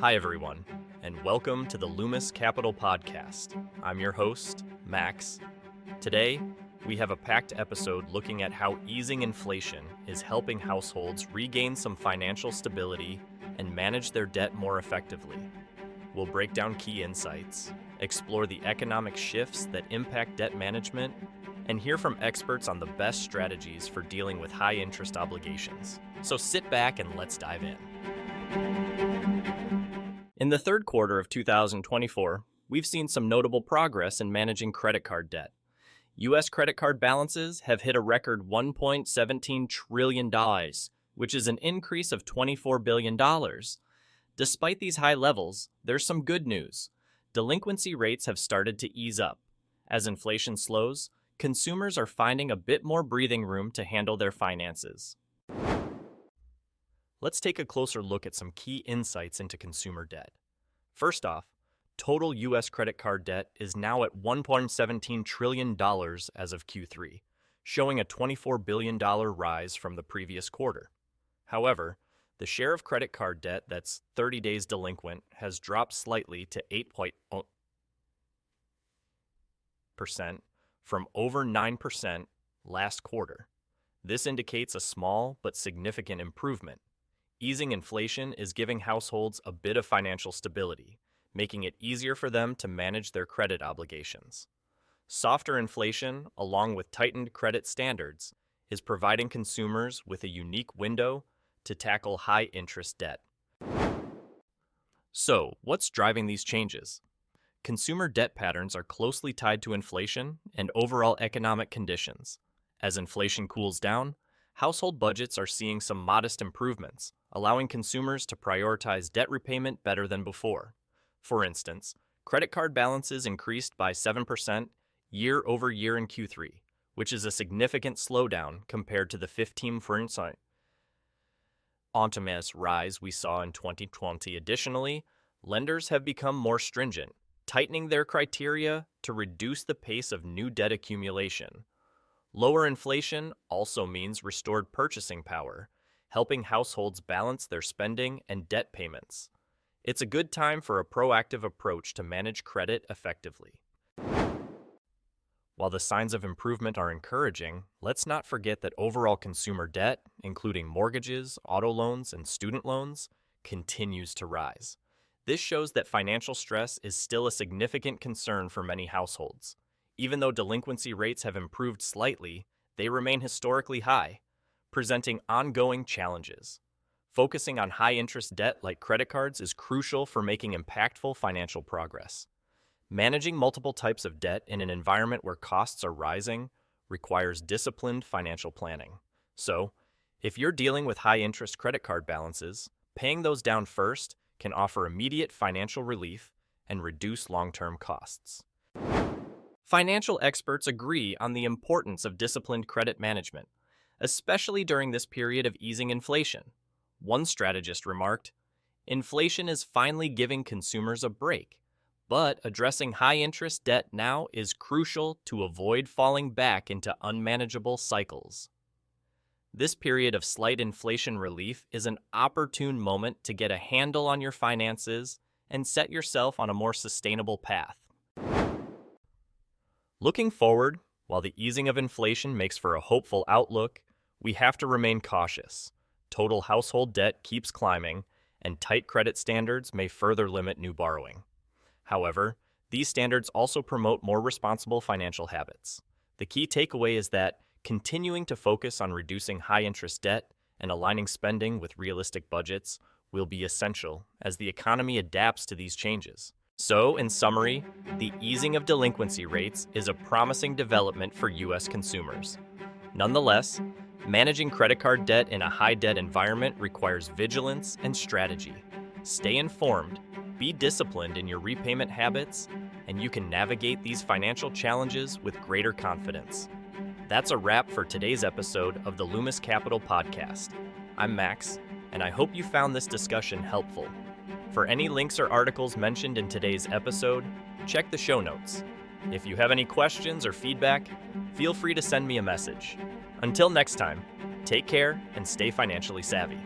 Hi, everyone, and welcome to the Loomis Capital Podcast. I'm your host, Max. Today, we have a packed episode looking at how easing inflation is helping households regain some financial stability and manage their debt more effectively. We'll break down key insights, explore the economic shifts that impact debt management, and hear from experts on the best strategies for dealing with high-interest obligations. So sit back and let's dive in. In the third quarter of 2024, we've seen some notable progress in managing credit card debt. U.S. credit card balances have hit a record $1.17 trillion, which is an increase of $24 billion. Despite these high levels, there's some good news. Delinquency rates have started to ease up. As inflation slows, consumers are finding a bit more breathing room to handle their finances. Let's take a closer look at some key insights into consumer debt. First off, total U.S. credit card debt is now at $1.17 trillion as of Q3, showing a $24 billion rise from the previous quarter. However, the share of credit card debt that's 30 days delinquent has dropped slightly to 8% from over 9% last quarter. This indicates a small but significant improvement. Easing inflation is giving households a bit of financial stability, making it easier for them to manage their credit obligations. Softer inflation, along with tightened credit standards, is providing consumers with a unique window to tackle high-interest debt. So, what's driving these changes? Consumer debt patterns are closely tied to inflation and overall economic conditions. As inflation cools down, household budgets are seeing some modest improvements, allowing consumers to prioritize debt repayment better than before. For instance, credit card balances increased by 7% year over year in Q3, which is a significant slowdown compared to the 15% rise we saw in 2020. Additionally, lenders have become more stringent, tightening their criteria to reduce the pace of new debt accumulation. Lower inflation also means restored purchasing power, helping households balance their spending and debt payments. It's a good time for a proactive approach to manage credit effectively. While the signs of improvement are encouraging, let's not forget that overall consumer debt, including mortgages, auto loans, and student loans, continues to rise. This shows that financial stress is still a significant concern for many households. Even though delinquency rates have improved slightly, they remain historically high, presenting ongoing challenges. Focusing on high-interest debt like credit cards is crucial for making impactful financial progress. Managing multiple types of debt in an environment where costs are rising requires disciplined financial planning. So, if you're dealing with high-interest credit card balances, paying those down first can offer immediate financial relief and reduce long-term costs. Financial experts agree on the importance of disciplined credit management, especially during this period of easing inflation. One strategist remarked, "Inflation is finally giving consumers a break, but addressing high-interest debt now is crucial to avoid falling back into unmanageable cycles." This period of slight inflation relief is an opportune moment to get a handle on your finances and set yourself on a more sustainable path. Looking forward, while the easing of inflation makes for a hopeful outlook, we have to remain cautious. Total household debt keeps climbing, and tight credit standards may further limit new borrowing. However, these standards also promote more responsible financial habits. The key takeaway is that continuing to focus on reducing high-interest debt and aligning spending with realistic budgets will be essential as the economy adapts to these changes. So, in summary, the easing of delinquency rates is a promising development for U.S. consumers. Nonetheless, managing credit card debt in a high-debt environment requires vigilance and strategy. Stay informed, be disciplined in your repayment habits, and you can navigate these financial challenges with greater confidence. That's a wrap for today's episode of the Loomis Capital Podcast. I'm Max, and I hope you found this discussion helpful. For any links or articles mentioned in today's episode, check the show notes. If you have any questions or feedback, feel free to send me a message. Until next time, take care and stay financially savvy.